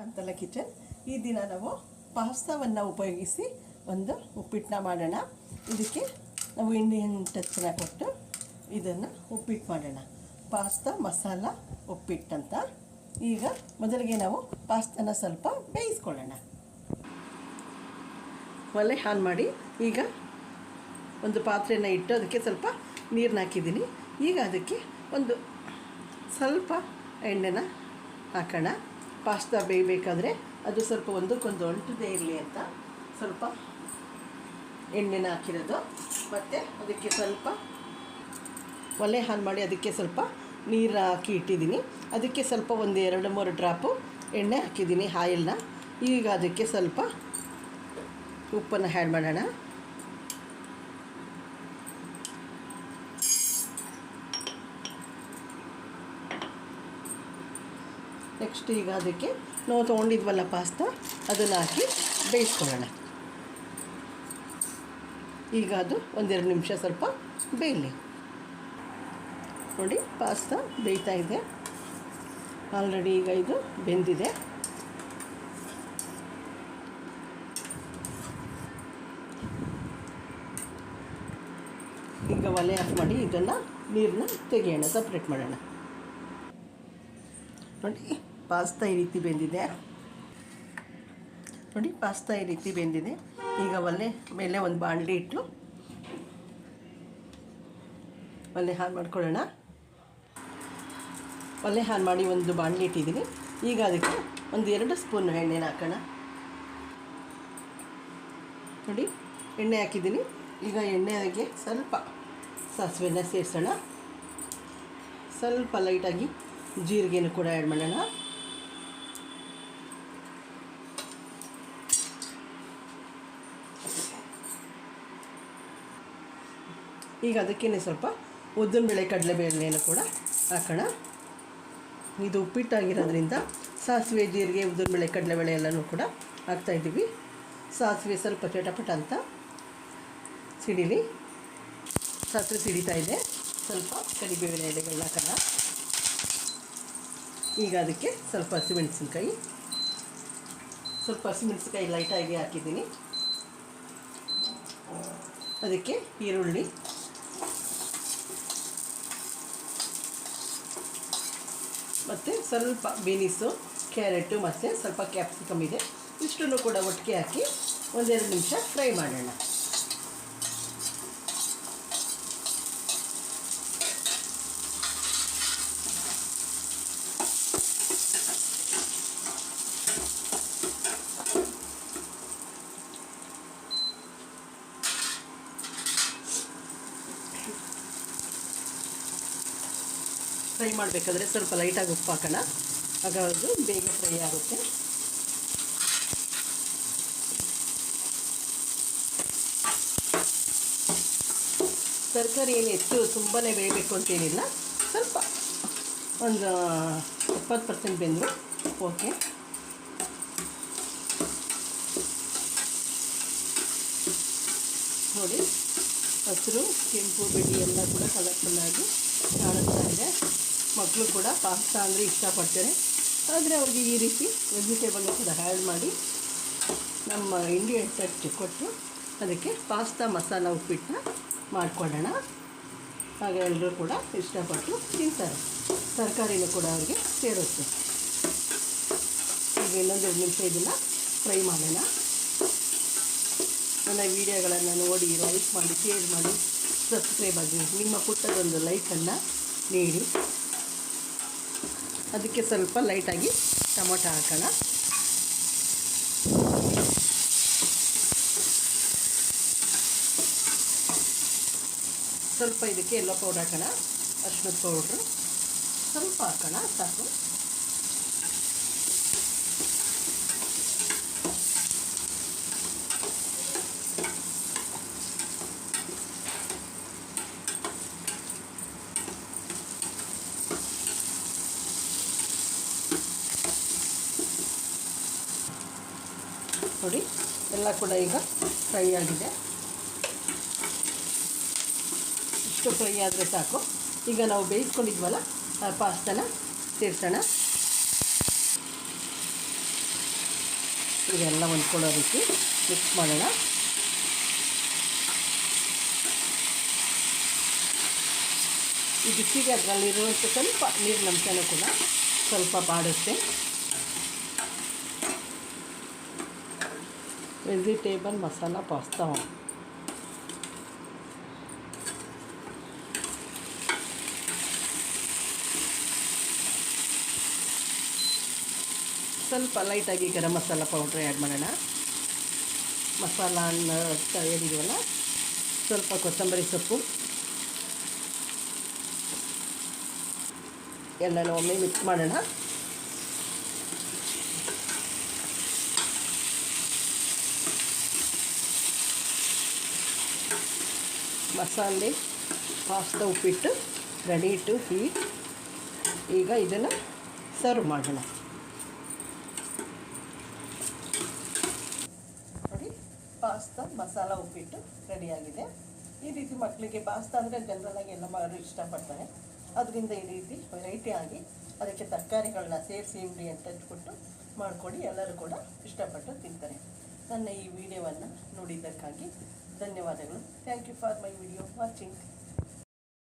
ಕಾಂತಲ kitchen. ಈ ದಿನ ನಾವು ಪಾಸ್ತಾವನ್ನು ಉಪಯೋಗಿಸಿ ಒಂದು ಉಪ್ಪಿಟ್ಟನ್ನ ಮಾಡೋಣ. ಇದಕ್ಕೆ ನಾವು ಇಂಡಿಯನ್ ಟಚ್ಚನ್ನ ಕೊಟ್ಟು ಇದನ್ನು ಉಪ್ಪಿಟ್ಟು ಮಾಡೋಣ. ಪಾಸ್ತಾ ಮಸಾಲ ಉಪ್ಪಿಟ್ಟಂತ. ಈಗ ಮೊದಲಿಗೆ ನಾವು ಪಾಸ್ತಾನ ಸ್ವಲ್ಪ ಬೇಯಿಸ್ಕೊಳ್ಳೋಣ. ಒಲೆ ಆನ್ ಮಾಡಿ ಈಗ ಒಂದು ಪಾತ್ರೆನ ಇಟ್ಟು ಅದಕ್ಕೆ ಸ್ವಲ್ಪ ನೀರನ್ನ ಹಾಕಿದ್ದೀನಿ. ಈಗ ಅದಕ್ಕೆ ಒಂದು ಸ್ವಲ್ಪ ಎಣ್ಣೆನ ಹಾಕೋಣ. ಪಾಸ್ತಾ ಬೇಯಬೇಕಾದ್ರೆ ಅದು ಸ್ವಲ್ಪ ಒಂದಕ್ಕೊಂದು ಅಂಟದೇ ಇರಲಿ ಅಂತ ಸ್ವಲ್ಪ ಎಣ್ಣೆನ ಹಾಕಿರೋದು. ಮತ್ತು ಅದಕ್ಕೆ ಸ್ವಲ್ಪ ಒಲೆ ಆನ್ ಮಾಡಿ ಅದಕ್ಕೆ ಸ್ವಲ್ಪ ನೀರು ಹಾಕಿ ಇಟ್ಟಿದ್ದೀನಿ. ಅದಕ್ಕೆ ಸ್ವಲ್ಪ ಒಂದು 2-3 ಡ್ರಾಪು ಎಣ್ಣೆ ಹಾಕಿದ್ದೀನಿ, ಆಯಿಲ್ನ. ಈಗ ಅದಕ್ಕೆ ಸ್ವಲ್ಪ ಉಪ್ಪನ್ನು ಆ್ಯಡ್ ಮಾಡೋಣ. ನೆಕ್ಸ್ಟ್ ಈಗ ಅದಕ್ಕೆ ನಾವು ತೊಗೊಂಡಿದ್ವಲ್ಲ ಪಾಸ್ತಾ, ಅದನ್ನು ಹಾಕಿ ಬೇಯಿಸ್ಕೊಳ್ಳೋಣ. ಈಗ ಅದು 1-2 ನಿಮಿಷ ಸ್ವಲ್ಪ ಬೇಯಲಿ. ನೋಡಿ, ಪಾಸ್ತಾ ಬೇಯ್ತಾ ಇದೆ ಆಲ್ರೆಡಿ. ಈಗ ಇದು ಬೆಂದಿದೆ. ಈಗ ಒಲೆ ಆಫ್ ಮಾಡಿ ಇದನ್ನು ನೀರನ್ನ ತೆಗೆಯೋಣ, ಸಪ್ರೇಟ್ ಮಾಡೋಣ. ನೋಡಿ, ಪಾಸ್ತಾ ಈ ರೀತಿ ಬೆಂದಿದೆ. ನೋಡಿ, ಪಾಸ್ತಾ ಈ ರೀತಿ ಬೆಂದಿದೆ. ಈಗ ಒಲೆ ಮೇಲೆ ಒಂದು ಬಾಣಲಿ ಇಟ್ಟು ಒಲೆ ಆನ್ ಮಾಡ್ಕೊಳ್ಳೋಣ. ಒಲೆ ಆನ್ ಮಾಡಿ ಒಂದು ಬಾಣಲಿ ಇಟ್ಟಿದ್ದೀನಿ. ಈಗ ಅದಕ್ಕೆ 1-2 ಸ್ಪೂನ್ ಎಣ್ಣೆನ ಹಾಕೋಣ. ನೋಡಿ, ಎಣ್ಣೆ ಹಾಕಿದ್ದೀನಿ. ಈಗ ಎಣ್ಣೆಗೆ ಸ್ವಲ್ಪ ಸಾಸಿವೆನ ಸೇರಿಸೋಣ. ಸ್ವಲ್ಪ ಲೈಟಾಗಿ ಜೀರಿಗೆನೂ ಕೂಡ ಆ್ಯಡ್ ಮಾಡೋಣ. ಈಗ ಅದಕ್ಕೇ ಸ್ವಲ್ಪ ಉದ್ದಿನಬೇಳೆ ಕಡಲೆಬೇಳೆನೂ ಕೂಡ ಹಾಕೋಣ. ಇದು ಉಪ್ಪಿಟ್ಟಾಗಿರೋದ್ರಿಂದ ಸಾಸಿವೆ, ಜೀರಿಗೆ, ಉದ್ದಿನಬೇಳೆ, ಕಡಲೆಬೇಳೆ ಎಲ್ಲನೂ ಕೂಡ ಹಾಕ್ತಾಯಿದ್ದೀವಿ. ಸಾಸಿವೆ ಸ್ವಲ್ಪ ಚಟಪಟ ಅಂತ ಸಿಡಿಲಿ. ಸಾಸಿವೆ ಸಿಡಿತಾ ಇದೆ. ಸ್ವಲ್ಪ ಕರಿಬೇವಿನ ಎಲೆಗಳನ್ನ ಹಾಕೋಣ. ಈಗ ಅದಕ್ಕೆ ಸ್ವಲ್ಪ ಹಸಿಮೆಣಸಿನ್ಕಾಯಿ ಲೈಟಾಗಿ ಹಾಕಿದ್ದೀನಿ. ಅದಕ್ಕೆ ಈರುಳ್ಳಿ, ಮತ್ತು ಸ್ವಲ್ಪ ಬೀನಿಸು, ಕ್ಯಾರೆಟು ಮತ್ತು ಸ್ವಲ್ಪ ಕ್ಯಾಪ್ಸಿಕಮ್ ಇದೆ. ಇಷ್ಟನ್ನು ಕೂಡ ಒಟ್ಟಿಗೆ ಹಾಕಿ 1-2 ನಿಮಿಷ ಫ್ರೈ ಮಾಡೋಣ. ಫ್ರೈ ಮಾಡಬೇಕಾದ್ರೆ ಸ್ವಲ್ಪ ಲೈಟಾಗಿ ಉಪ್ಪು ಹಾಕೋಣ. ಆಗ ಅದು ಬೇಗ ಫ್ರೈ ಆಗುತ್ತೆ. ತರಕಾರಿ ಏನು ಹೆಚ್ಚು ತುಂಬಾ ಬೇಯಬೇಕು ಅಂತೇನಿಲ್ಲ. ಸ್ವಲ್ಪ ಒಂದು 70% ಬೆಂದರು ಓಕೆ. ನೋಡಿ, ಹಸಿರು, ಕೆಂಪು, ಬಿಳಿ ಎಲ್ಲ ಕೂಡ ಕಲರ್ಫುಲ್ಲಾಗಿ ಕಾಣಿಸ್ತಾ ಇದೆ. ಮಕ್ಕಳು ಕೂಡ ಪಾಸ್ತಾ ಅಂದರೆ ಇಷ್ಟಪಡ್ತಾರೆ. ಆದರೆ ಅವ್ರಿಗೆ ಈ ರೀತಿ ವೆಜಿಟೇಬಲ್ನ ಕೂಡ ಆ್ಯಡ್ ಮಾಡಿ ನಮ್ಮ ಇಂಡಿಯನ್ ಟಚ್ ಕೊಟ್ಟು ಅದಕ್ಕೆ ಪಾಸ್ತಾ ಮಸಾಲ ಉಪ್ಪಿಟ್ಟನ್ನ ಮಾಡಿಕೊಡೋಣ. ಆಗ ಎಲ್ಲರೂ ಕೂಡ ಇಷ್ಟಪಟ್ಟು ತಿಂತಾರೆ. ತರಕಾರಿನೂ ಕೂಡ ಅವ್ರಿಗೆ ಸೇರುತ್ತೆ. ಈಗ ಇನ್ನೊಂದು 2 ನಿಮಿಷ ಇದನ್ನು ಫ್ರೈ ಮಾಡೋಣ. ನನ್ನ ವೀಡಿಯೋಗಳನ್ನು ನೋಡಿ ಲೈಕ್ ಮಾಡಿ, ಶೇರ್ ಮಾಡಿ, ಸಬ್ಸ್ಕ್ರೈಬ್ ಆಗಿ. ನಿಮ್ಮ ಪುಟ್ಟದೊಂದು ಲೈಕನ್ನು ನೀಡಿ. ಅದಕ್ಕೆ ಸ್ವಲ್ಪ ಲೈಟಾಗಿ ಟೊಮೊಟೊ ಹಾಕೋಣ. ಸ್ವಲ್ಪ ಇದಕ್ಕೆ ಎಲ್ಲೋ ಪೌಡ್ರ್ ಹಾಕೋಣ. ಅರಿಶಿಣದ ಪೌಡ್ರು ಸ್ವಲ್ಪ ಹಾಕೋಣ, ಸಾಕು. ನೋಡಿ, ಎಲ್ಲ ಕೂಡ ಈಗ ಫ್ರೈ ಆಗಿದೆ. ಇಷ್ಟು ಫ್ರೈ ಆದರೆ ಸಾಕು. ಈಗ ನಾವು ಬೇಯಿಸ್ಕೊಂಡಿದ್ವಲ್ಲ ಪಾಸ್ತಾನ ಸೇರಿಸೋಣ. ಇದೆಲ್ಲ ಹೊಂದ್ಕೊಳ್ಳೋ ರೀತಿ ಮಿಕ್ಸ್ ಮಾಡೋಣ. ಈ ಬಿಸಿಗೆ ಅದರಲ್ಲಿರುವಂಥ ಸ್ವಲ್ಪ ನೀರಿನ ಅಂಶನೂ ಕೂಡ ಸ್ವಲ್ಪ ಬಾಡುತ್ತೆ. ವೆಜಿಟೇಬಲ್ ಮಸಾಲ ಪಾಸ್ತಾ ಸ್ವಲ್ಪ ಲೈಟಾಗಿ ಗರಂ ಮಸಾಲ ಪೌಡ್ರ್ ಆ್ಯಡ್ ಮಾಡೋಣ. ಮಸಾಲ ಹೇಳಿದ್ವಲ್ಲ, ಸ್ವಲ್ಪ ಕೊತ್ತಂಬರಿ ಸೊಪ್ಪು ಎಲ್ಲನೂ ಒಮ್ಮೆ ಮಿಕ್ಸ್ ಮಾಡೋಣ. Masala pasta uppittu ready to heat. ಈಗ ಇದನ್ನು ಸರ್ವ್ ಮಾಡೋಣ. ನೋಡಿ, ಪಾಸ್ತಾ ಮಸಾಲ ಉಪ್ಪಿಟ್ಟು ರೆಡಿಯಾಗಿದೆ. ಈ ರೀತಿ ಮಕ್ಕಳಿಗೆ ಪಾಸ್ತಾ ಅಂದರೆ ಜನರಲಾಗಿ ಎಲ್ಲ ಮಾಡೋರು ಇಷ್ಟಪಡ್ತಾರೆ. ಅದರಿಂದ ಈ ರೀತಿ ವೆರೈಟಿ ಆಗಿ ಅದಕ್ಕೆ ತರಕಾರಿಗಳನ್ನ ಸೇರಿಸಿ ಇಂಗ್ರೀಡಿಯೆಂಟ್ ಹಚ್ಬಿಟ್ಟು ಮಾಡಿಕೊಡಿ, ಎಲ್ಲರೂ ಕೂಡ ಇಷ್ಟಪಟ್ಟು ತಿಂತಾರೆ. ನನ್ನ ಈ ವಿಡಿಯೋವನ್ನು ನೋಡಿದ್ದಕ್ಕಾಗಿ ಧನ್ಯವಾದಗಳು. Thank you for my video watching.